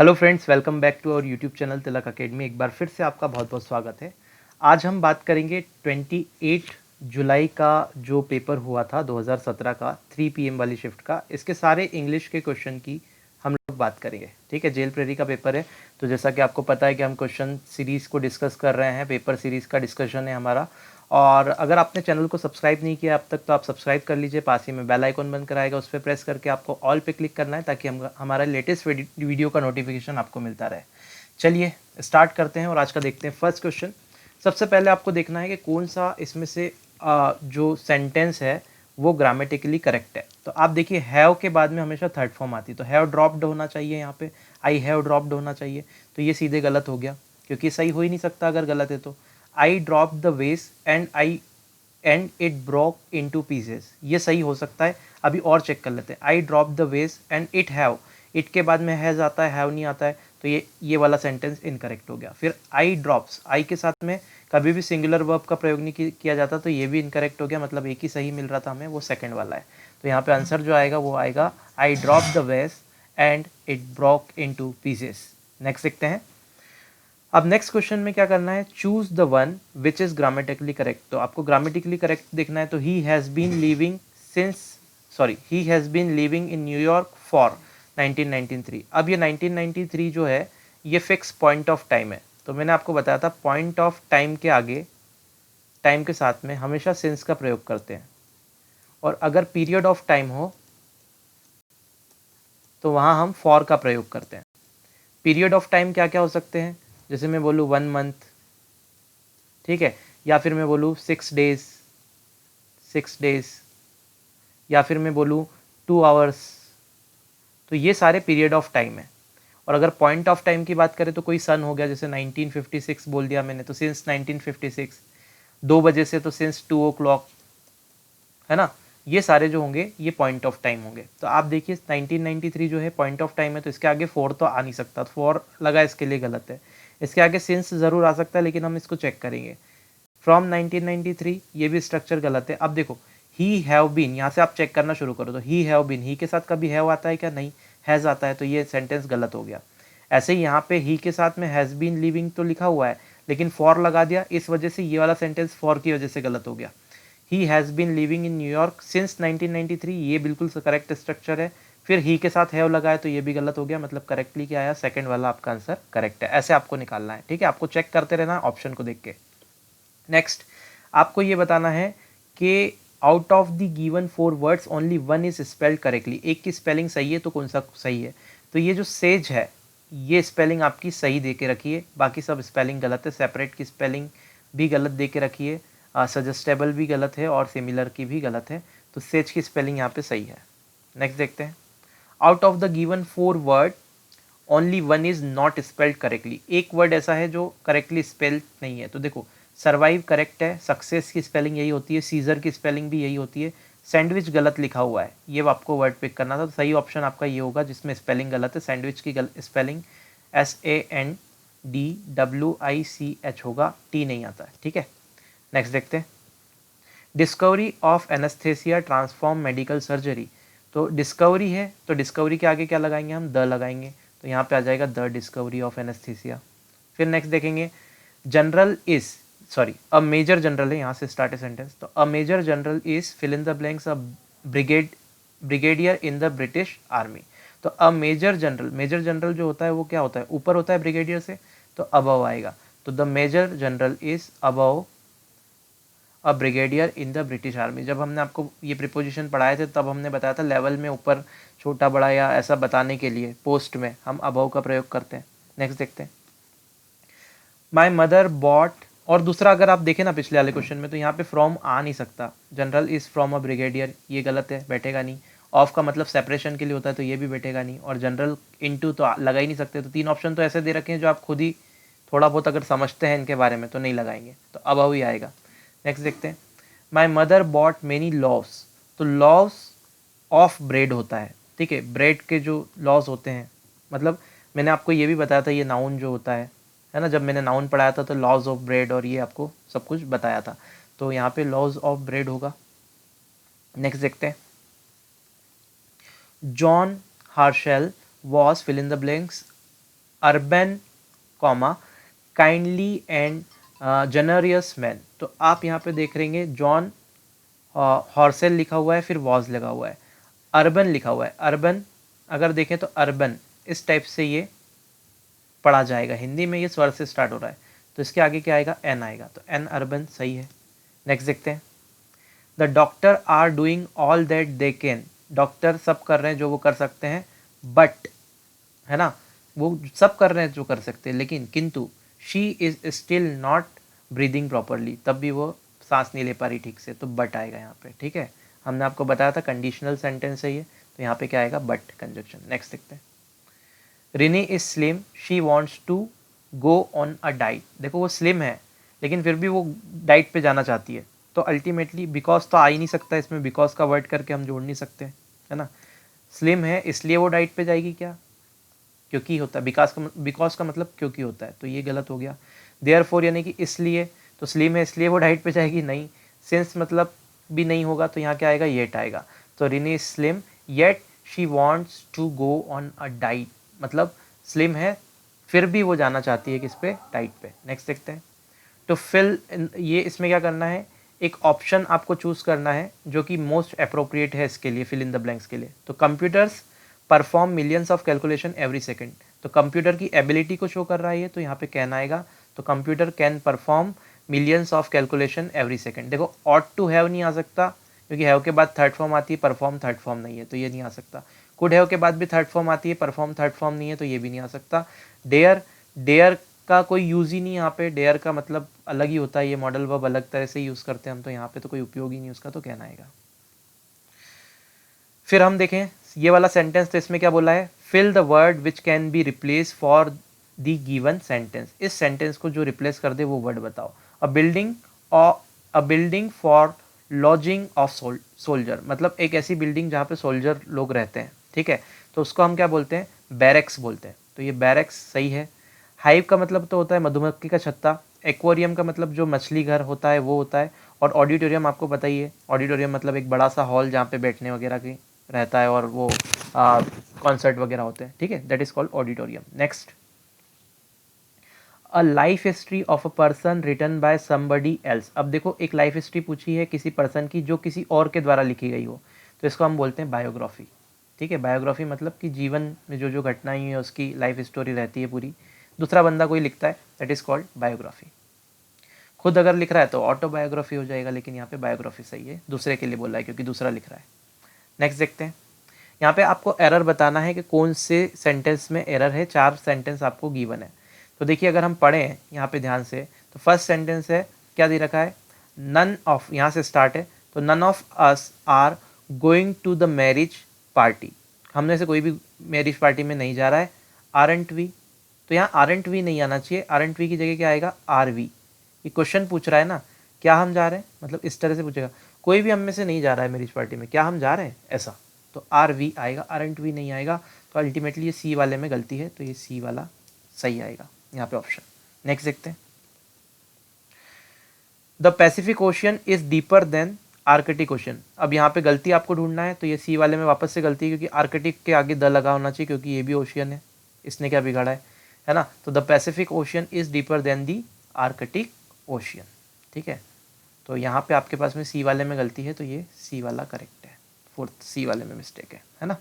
Hello friends, welcome back to our YouTube channel Tilak academy. एक बार फिर से आपका बहुत बहुत स्वागत है। आज हम बात करेंगे 28 जुलाई का जो पेपर हुआ था 2017 का 3 PM वाली शिफ्ट का। इसके सारे इंग्लिश के क्वेश्चन की हम लोग बात करेंगे। ठीक है, जेल प्रेरी का पेपर है, तो जैसा कि आपको पता है कि हम क्वेश्चन सीरीज़ को डिस्कस कर रहे हैं, पेपर सीरीज़ का डिस्कशन है हमारा। और अगर आपने चैनल को सब्सक्राइब नहीं किया अब तक तो आप सब्सक्राइब कर लीजिए। पास ही में बेल आइकॉन बन कर आएगा, उस पर प्रेस करके आपको ऑल पे क्लिक करना है ताकि हमारा लेटेस्ट वीडियो का नोटिफिकेशन आपको मिलता रहे। चलिए स्टार्ट करते हैं और आज का देखते हैं फर्स्ट क्वेश्चन। सबसे पहले आपको देखना है कि कौन सा इसमें से जो सेंटेंस है वो ग्रामेटिकली करेक्ट है। तो आप देखिए, हैव के बाद में हमेशा थर्ड फॉर्म आती है, तो हैव ड्रॉप्ड होना चाहिए, यहाँ पे आई हैव ड्रॉप्ड होना चाहिए। तो ये सीधे गलत हो गया, क्योंकि सही हो ही नहीं सकता अगर गलत है तो। आई drop the vase and it broke into pieces, ये सही हो सकता है। अभी और चेक कर लेते हैं। आई drop the vase and it have, it के बाद में हैज़ आता है, हैव नहीं आता है, तो ये वाला सेंटेंस इनकरेक्ट हो गया। फिर आई ड्रॉप्स, आई के साथ में कभी भी सिंगुलर वर्ब का प्रयोग नहीं किया जाता, तो ये भी इनकरेक्ट हो गया, मतलब एक ही सही मिल रहा था हमें, वो सेकंड वाला है। तो यहाँ पे आंसर जो आएगा वो आएगा I drop the vase and it broke into pieces. Next देखते हैं। अब नेक्स्ट क्वेश्चन में क्या करना है, choose the one which is grammatically correct. तो आपको ग्रामेटिकली करेक्ट देखना है, तो he has been living in New York for 1993। अब ये 1993 जो है ये फिक्स पॉइंट ऑफ टाइम है। तो मैंने आपको बताया था पॉइंट ऑफ टाइम के आगे टाइम के साथ में हमेशा सिंस का प्रयोग करते हैं, और अगर पीरियड ऑफ टाइम हो तो वहाँ हम फॉर का प्रयोग करते हैं। पीरियड ऑफ टाइम क्या क्या हो सकते हैं, जैसे मैं बोलूँ 1 मंथ, ठीक है, या फिर मैं बोलूँ 6 डेज, या फिर मैं बोलूँ 2 आवर्स। तो ये सारे पीरियड ऑफ टाइम है। और अगर पॉइंट ऑफ टाइम की बात करें तो कोई सन हो गया, जैसे 1956 बोल दिया मैंने, तो सिंस 1956, 2 बजे से तो सिंस 2 o'clock, है ना। ये सारे जो होंगे ये पॉइंट ऑफ टाइम होंगे। तो आप देखिए 1993 जो है पॉइंट ऑफ टाइम है, तो इसके आगे फॉर तो आ नहीं सकता, तो फॉर लगा इसके लिए गलत है। इसके आगे सिंस ज़रूर आ सकता है, लेकिन हम इसको चेक करेंगे। फ्रॉम 1993 ये भी स्ट्रक्चर गलत है। अब देखो ही हैव बीन, यहाँ से आप चेक करना शुरू करो, तो ही हैव बीन, ही के साथ कभी हैव आता है क्या, नहीं, हैज़ आता है, तो ये सेंटेंस गलत हो गया। ऐसे ही यहाँ पे ही के साथ में हैज़ बीन लिविंग तो लिखा हुआ है, लेकिन फॉर लगा दिया, इस वजह से ये वाला सेंटेंस फॉर की वजह से गलत हो गया। He has been living in New York since 1993, ये बिल्कुल करेक्ट स्ट्रक्चर है। फिर ही के साथ हैव लगाया तो ये भी गलत हो गया, मतलब करेक्टली क्या आया, सेकंड वाला आपका आंसर करेक्ट है। ऐसे आपको निकालना है, ठीक है, आपको चेक करते रहना ऑप्शन को देख के। नेक्स्ट आपको ये बताना है कि out of the given 4 words only one is spelled correctly. एक की स्पेलिंग सही है तो कौन सा सही है, तो ये जो सेज है ये स्पेलिंग आपकी सही दे के रखी है, बाकी सब स्पेलिंग गलत है। सेपरेट की स्पेलिंग भी गलत दे के रखी है, सजेस्टेबल भी गलत है और सिमिलर की भी गलत है, तो सेज की स्पेलिंग यहाँ पे सही है। नेक्स्ट देखते हैं। Out of the given 4 word only one is not spelled correctly. एक वर्ड ऐसा है जो करेक्टली स्पेल्ड नहीं है, तो देखो सर्वाइव करेक्ट है, सक्सेस की स्पेलिंग यही होती है, सीजर की स्पेलिंग भी यही होती है, सैंडविच गलत लिखा हुआ है, ये आपको वर्ड पिक करना था। तो सही ऑप्शन आपका ये होगा जिसमें स्पेलिंग गलत है, सैंडविच की स्पेलिंग SANDWICH होगा, टी नहीं आता है, ठीक है। नेक्स्ट देखते हैं। Discovery of anaesthesia transform medical surgery. तो डिस्कवरी है, तो डिस्कवरी के आगे क्या लगाएंगे, हम द लगाएंगे, तो यहाँ पे आ जाएगा द डिस्कवरी ऑफ एनेस्थेसिया। फिर नेक्स्ट देखेंगे, general is a major general है, यहाँ से स्टार्ट है सेंटेंस, तो a major general is fill in the blanks a brigadier in the British army. तो अ मेजर जनरल जो होता है वो क्या होता है, ऊपर होता है ब्रिगेडियर से, तो अबव आएगा। तो the major general is above a brigadier in the British army. जब हमने आपको ये प्रिपोजिशन पढ़ाए थे तब हमने बताया था लेवल में ऊपर छोटा बड़ा या ऐसा बताने के लिए पोस्ट में हम अबव का प्रयोग करते हैं। नेक्स्ट देखते हैं। माई मदर बॉट, और दूसरा अगर आप देखें ना पिछले वाले क्वेश्चन में, तो यहाँ पे फ्रॉम आ नहीं सकता, general is from a brigadier, ये गलत है, बैठेगा नहीं। ऑफ का मतलब सेपरेशन के लिए होता है, तो ये भी बैठेगा नहीं, और जनरल इनटू तो लगा ही नहीं सकते। तो 3 ऑप्शन तो ऐसे दे रखे हैं जो आप खुद ही थोड़ा बहुत अगर समझते हैं इनके बारे में तो नहीं लगाएंगे, तो अब ही आएगा। नेक्स्ट देखते हैं। My mother bought many loaves, तो लॉस ऑफ ब्रेड होता है, ठीक है, ब्रेड के जो लॉस होते हैं, मतलब मैंने आपको ये भी बताया था, ये नाउन जो होता है ना, जब मैंने नाउन पढ़ाया था तो लॉज ऑफ ब्रेड और ये आपको सब कुछ बताया था, तो यहाँ पे लॉज ऑफ ब्रेड होगा। नेक्स्ट देखते हैं। John Herschel was fill in the blanks urbane comma kindly and generous man. तो आप यहाँ पे देख रहेंगे जॉन हॉर्सेल लिखा हुआ है, फिर वॉज लगा हुआ है, अर्बन लिखा हुआ है। अर्बन अगर देखें तो अर्बन इस टाइप से ये पढ़ा जाएगा, हिंदी में ये स्वर से स्टार्ट हो रहा है, तो इसके आगे क्या आएगा, एन आएगा, तो एन अर्बन सही है। नेक्स्ट देखते हैं, the doctor R doing all that they can. Doctor सब कर रहे हैं जो वो कर सकते हैं, बट है ना, वो सब कर रहे हैं जो कर सकते हैं, लेकिन किंतु she is still not breathing properly, तब भी वो सांस नहीं ले पा रही ठीक से, तो बट आएगा यहाँ पे। ठीक है, हमने आपको बताया था कंडीशनल सेंटेंस है ये, तो यहाँ पे क्या आएगा, बट कंजक्शन। नेक्स्ट देखते हैं, Rini is slim she wants to go on a diet. देखो वो स्लिम है लेकिन फिर भी वो डाइट पे जाना चाहती है, तो अल्टीमेटली बिकॉज तो आ ही नहीं सकता इसमें, बिकॉज का वर्ड करके हम जोड़ नहीं सकते, है ना। स्लिम है इसलिए वो डाइट पे जाएगी क्या, क्योंकि होता है, बिकॉज का मतलब क्योंकि होता है, तो ये गलत हो गया। देयरफॉर यानी कि इसलिए, तो स्लिम है इसलिए वो डाइट पे जाएगी, नहीं। सिंस मतलब भी नहीं होगा, तो यहाँ क्या आएगा, येट आएगा। तो Rini is slim yet she wants to go on a diet, मतलब स्लिम है फिर भी वो जाना चाहती है किस पे, डाइट पे। नेक्स्ट देखते हैं, तो फिल, ये इसमें क्या करना है, एक ऑप्शन आपको चूज करना है जो कि मोस्ट अप्रोप्रिएट है इसके लिए, फिल इन द ब्लैंक्स के लिए। तो computers perform millions of calculation every second, तो कंप्यूटर की एबिलिटी को शो कर रहा है ये, तो यहाँ पे कैन आएगा, तो computer can perform millions of calculation every second. देखो ऑट टू हैव नहीं आ सकता क्योंकि हैव के बाद थर्ड फॉर्म आती है, परफॉर्म थर्ड फॉर्म नहीं है, तो ये नहीं आ सकता। कुड हैव के बाद भी थर्ड फॉर्म आती है, परफॉर्म थर्ड फॉर्म नहीं है, तो ये भी नहीं आ सकता। डेयर, डेयर का कोई यूज़ ही नहीं यहाँ पे, डेयर का मतलब अलग ही होता है, ये मॉडल वर्ब अलग तरह से यूज़ करते हैं हम, तो यहाँ पे तो कोई उपयोग ही नहीं उसका, तो कहना आएगा। फिर हम देखें ये वाला सेंटेंस, तो इसमें क्या बोला है, fill the word which can be replace for the given sentence. इस सेंटेंस को जो रिप्लेस कर दे वो वर्ड बताओ। A building for lodging of soldier, मतलब एक ऐसी बिल्डिंग जहाँ पे सोल्जर लोग रहते हैं, ठीक है, तो उसको हम क्या बोलते हैं, बैरक्स बोलते हैं, तो ये बैरक्स सही है। हाइव का मतलब तो होता है मधुमक्खी का छत्ता, एक्वेरियम का मतलब जो मछली घर होता है वो होता है, और ऑडिटोरियम आपको पता ही है, ऑडिटोरियम मतलब एक बड़ा सा हॉल जहाँ पे बैठने वगैरह की रहता है और वो कॉन्सर्ट वगैरह होते हैं, ठीक है, that is called auditorium. Next, a life history of a person written by somebody else. अब देखो एक लाइफ हिस्ट्री पूछी है किसी पर्सन की जो किसी और के द्वारा लिखी गई हो, तो इसको हम बोलते हैं बायोग्राफी। ठीक है, बायोग्राफी मतलब कि जीवन में जो जो घटनाएं हुई है उसकी लाइफ स्टोरी रहती है पूरी, दूसरा बंदा कोई लिखता है, दैट इज कॉल्ड बायोग्राफी। खुद अगर लिख रहा है तो ऑटोबायोग्राफी हो जाएगा, लेकिन यहाँ पे बायोग्राफी सही है, दूसरे के लिए बोल रहा है क्योंकि दूसरा लिख रहा है। नेक्स्ट देखते हैं, यहाँ पे आपको एरर बताना है कि कौन से सेंटेंस में एरर है, 4 सेंटेंस आपको गिवन है। तो देखिए अगर हम पढ़ें यहाँ पे ध्यान से, तो फर्स्ट सेंटेंस है, क्या दे रखा है, नन ऑफ, यहाँ से स्टार्ट है, तो none of us are going to the marriage party, हमने से कोई भी मैरिज पार्टी में नहीं जा रहा है। आरंट वी, तो यहाँ आरंट वी नहीं आना चाहिए, आरंट वी की जगह क्या आएगा, आर वी। ये क्वेश्चन पूछ रहा है ना, क्या हम जा रहे हैं, मतलब इस तरह से पूछेगा, कोई भी हम में से नहीं जा रहा है मैरिज पार्टी में, क्या हम जा रहे हैं, ऐसा, तो आर वी आएगा, आरंट वी नहीं आएगा, तो अल्टीमेटली ये सी वाले में गलती है, तो ये सी वाला सही आएगा यहाँ पे ऑप्शन। नेक्स्ट देखते हैं, the Pacific ocean is deeper than Arctic ocean. अब यहाँ पे गलती आपको ढूंढना है, तो ये सी वाले में वापस से गलती है क्योंकि आर्कटिक के आगे द लगा होना चाहिए, क्योंकि ये भी ओशियन है, इसने क्या बिगाड़ा है ना। तो the Pacific ocean is deeper than the Arctic ocean, ठीक है, तो यहाँ पे आपके पास में सी वाले में गलती है, तो ये सी वाला करेक्ट है, फोर्थ सी वाले में मिस्टेक है ना।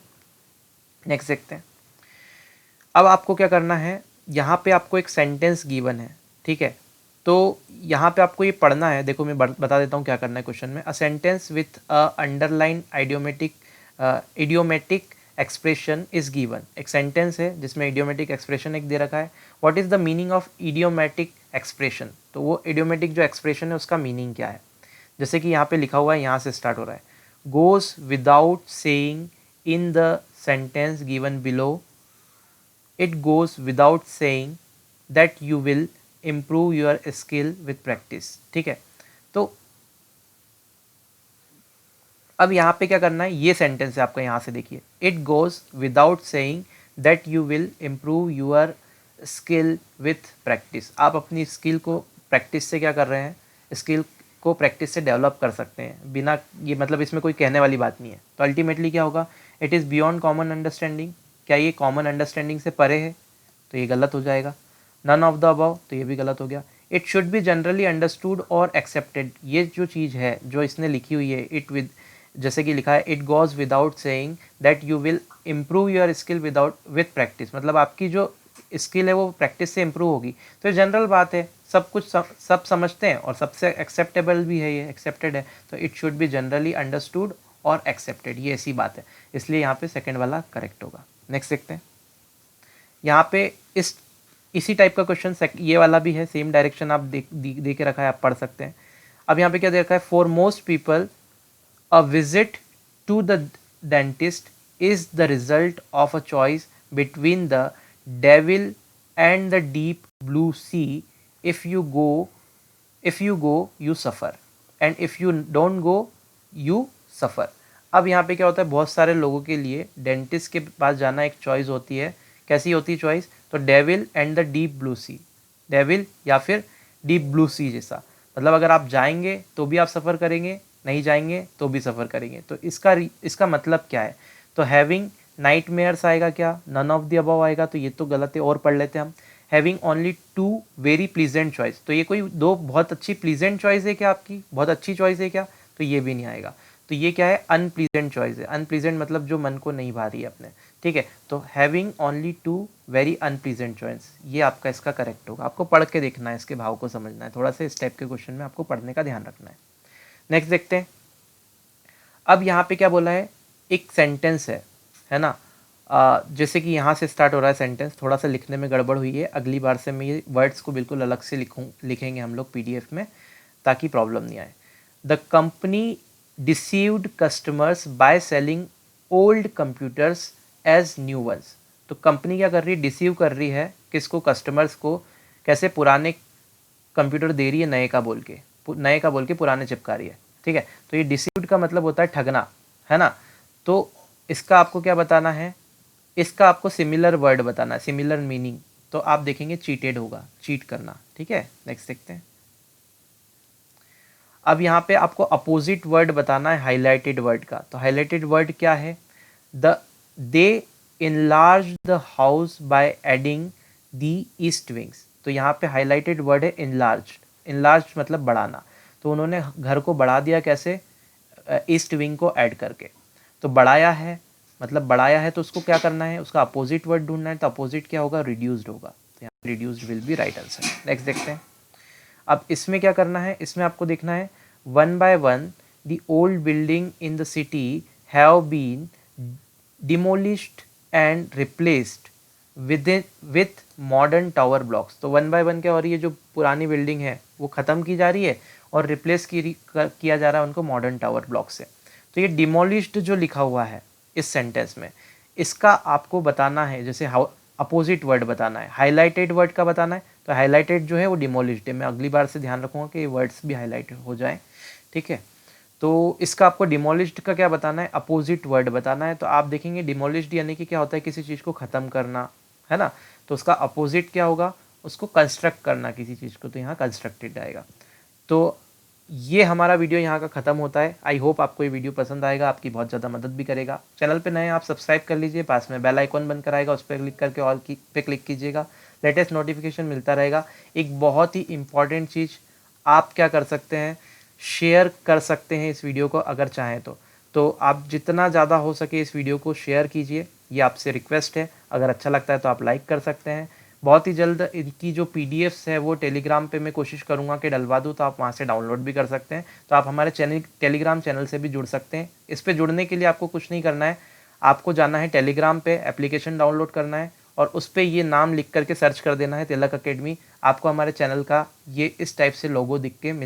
नेक्स्ट देखते हैं, अब आपको क्या करना है, यहाँ पे आपको एक सेंटेंस गिवन है, ठीक है, तो यहाँ पे आपको ये पढ़ना है। देखो मैं बता देता हूँ क्या करना है क्वेश्चन में, a sentence with a underline idiomatic expression is given. एक सेंटेंस है जिसमें इडियोमेटिक एक्सप्रेशन एक दे रखा है, what is the meaning of idiomatic expression, तो वो इडियोमेटिक जो एक्सप्रेशन है उसका मीनिंग क्या है। जैसे कि यहाँ पे लिखा हुआ है, यहाँ से स्टार्ट हो रहा है, goes without saying in the sentence given below, it goes without saying that you will improve your skill with practice। ठीक है, तो अब यहाँ पे क्या करना है, ये सेंटेंस है आपका, यहाँ से देखिए, it goes without saying that you will improve your skill with practice। आप अपनी स्किल को प्रैक्टिस से क्या कर रहे हैं, स्किल को प्रैक्टिस से डेवलप कर सकते हैं बिना, ये मतलब इसमें कोई कहने वाली बात नहीं है, तो अल्टीमेटली क्या होगा, it is beyond common understanding. क्या ये कॉमन अंडरस्टैंडिंग से परे है, तो ये गलत हो जाएगा। नन ऑफ द अबव, तो ये भी गलत हो गया। It should be generally understood और एक्सेप्टेड, ये जो चीज़ है जो इसने लिखी हुई है, इट विद, जैसे कि लिखा है it goes without saying that you will improve your skill without with practice, मतलब आपकी जो स्किल है वो प्रैक्टिस से इम्प्रूव होगी। तो ये जनरल बात है, सब कुछ सब समझते हैं और सबसे एक्सेप्टेबल भी है, ये एक्सेप्टेड है, तो it should be generally understood और एक्सेप्टेड, ये ऐसी बात है, इसलिए यहाँ पे सेकंड वाला करेक्ट होगा। नेक्स्ट देखते हैं, यहाँ पे इसी टाइप का क्वेश्चन ये वाला भी है, सेम डायरेक्शन आप दे के रखा है, आप पढ़ सकते हैं। अब यहाँ पे क्या दे रखा है, for most people a visit to the dentist is the result of a choice between the devil and the deep blue sea, if you go you suffer and if you don't go you suffer. अब यहाँ पे क्या होता है, बहुत सारे लोगों के लिए डेंटिस्ट के पास जाना एक चॉइस होती है। कैसी होती है चॉइस, तो devil and the deep blue sea, devil या फिर डीप ब्लू सी जैसा, मतलब अगर आप जाएंगे तो भी आप सफ़र करेंगे, नहीं जाएंगे तो भी सफ़र करेंगे। तो इसका मतलब क्या है, तो हैविंग नाइटमेयर्स आएगा क्या, नन ऑफ द अबव आएगा, तो ये तो गलत है, और पढ़ लेते हैं हम। Having only two very pleasant choice, तो ये कोई दो बहुत अच्छी प्लीजेंट चॉइस है क्या, आपकी बहुत अच्छी चॉइस है क्या, तो ये भी नहीं आएगा। तो ये क्या है, अनप्लीजेंट चॉइस है। अनप्लीजेंट मतलब जो मन को नहीं भा रही है अपने, ठीक है। तो having only two very unpleasant choice, ये आपका इसका करेक्ट होगा। आपको पढ़ के देखना है, इसके भाव को समझना है, थोड़ा सा इस टाइप के क्वेश्चन में आपको पढ़ने का ध्यान रखना है। नेक्स्ट देखते हैं, अब यहाँ पे क्या बोला है, एक सेंटेंस है ना, जैसे कि यहाँ से स्टार्ट हो रहा है सेंटेंस, थोड़ा सा लिखने में गड़बड़ हुई है, अगली बार से मैं ये वर्ड्स को बिल्कुल अलग से लिखेंगे हम लोग पीडीएफ में, ताकि प्रॉब्लम नहीं आए। The company deceived customers by selling old computers as new ones. तो कंपनी क्या कर रही है, डिसीव कर रही है किसको, कस्टमर्स को, कैसे, पुराने कंप्यूटर दे रही है नए का बोल के पुराने चिपका रही है, ठीक है। तो ये डिसीव्ड का मतलब होता है ठगना, है ना। तो इसका आपको क्या बताना है, इसका आपको सिमिलर वर्ड बताना है, सिमिलर मीनिंग, तो आप देखेंगे चीटेड होगा, चीट करना, ठीक है। नेक्स्ट देखते हैं, अब यहाँ पे आपको अपोजिट वर्ड बताना है हाईलाइटेड वर्ड का। तो हाईलाइटेड वर्ड क्या है, they enlarge the house by adding the east wings. तो यहाँ पे हाईलाइटेड वर्ड है इनलार्ज, इनलार्ज मतलब बढ़ाना, तो उन्होंने घर को बढ़ा दिया, कैसे, ईस्ट विंग को ऐड करके। तो बढ़ाया है मतलब बढ़ाया है, तो उसको क्या करना है, उसका अपोजिट वर्ड ढूंढना है, तो अपोजिट क्या होगा, रिड्यूस्ड होगा, तो यहाँ reduced will be right answer. Next देखते हैं, अब इसमें क्या करना है, इसमें आपको देखना है, one by one the old building in the city have been demolished and replaced with modern tower blocks. तो वन बाय वन क्या हो रही है, जो पुरानी बिल्डिंग है वो ख़त्म की जा रही है और रिप्लेस किया जा रहा है उनको मॉडर्न टावर ब्लॉक से। तो ये डिमोलिश्ड जो लिखा हुआ है इस सेंटेंस में, इसका आपको बताना है, जैसे अपोजिट वर्ड बताना है, हाईलाइटेड वर्ड का बताना है, तो हाईलाइटेड जो है वो डिमोलिश्ड है। मैं अगली बार से ध्यान रखूँगा कि ये वर्ड्स भी हाईलाइट हो जाए, ठीक है। तो इसका आपको डिमोलिश्ड का क्या बताना है, अपोजिट वर्ड बताना है। तो आप देखेंगे डिमोलिश्ड यानी कि क्या होता है, किसी चीज़ को ख़त्म करना, है ना। तो उसका अपोजिट क्या होगा, उसको कंस्ट्रक्ट करना किसी चीज़ को, तो यहाँ कंस्ट्रक्टेड आएगा। तो ये हमारा वीडियो यहाँ का ख़त्म होता है। आई होप आपको ये वीडियो पसंद आएगा, आपकी बहुत ज़्यादा मदद भी करेगा। चैनल पे नए आप सब्सक्राइब कर लीजिए, पास में बेल आइकॉन बन कर आएगा, उस पर क्लिक करके ऑल पे क्लिक कीजिएगा, लेटेस्ट नोटिफिकेशन मिलता रहेगा। एक बहुत ही इंपॉर्टेंट चीज़ आप क्या कर सकते हैं, शेयर कर सकते हैं इस वीडियो को अगर चाहें तो आप जितना ज़्यादा हो सके इस वीडियो को शेयर कीजिए, ये आपसे रिक्वेस्ट है। अगर अच्छा लगता है तो आप लाइक कर सकते हैं। बहुत ही जल्द इनकी जो पीडीएफ्स है वो टेलीग्राम पे मैं कोशिश करूँगा कि डलवा दूँ, तो आप वहाँ से डाउनलोड भी कर सकते हैं। तो आप हमारे टेलीग्राम चैनल से भी जुड़ सकते हैं। इस पे जुड़ने के लिए आपको कुछ नहीं करना है, आपको जाना है टेलीग्राम पे, एप्लीकेशन डाउनलोड करना है और उस पर ये नाम लिख करके सर्च कर देना है, तिलक अकेडमी। आपको हमारे चैनल का ये इस टाइप से लोगो दिख के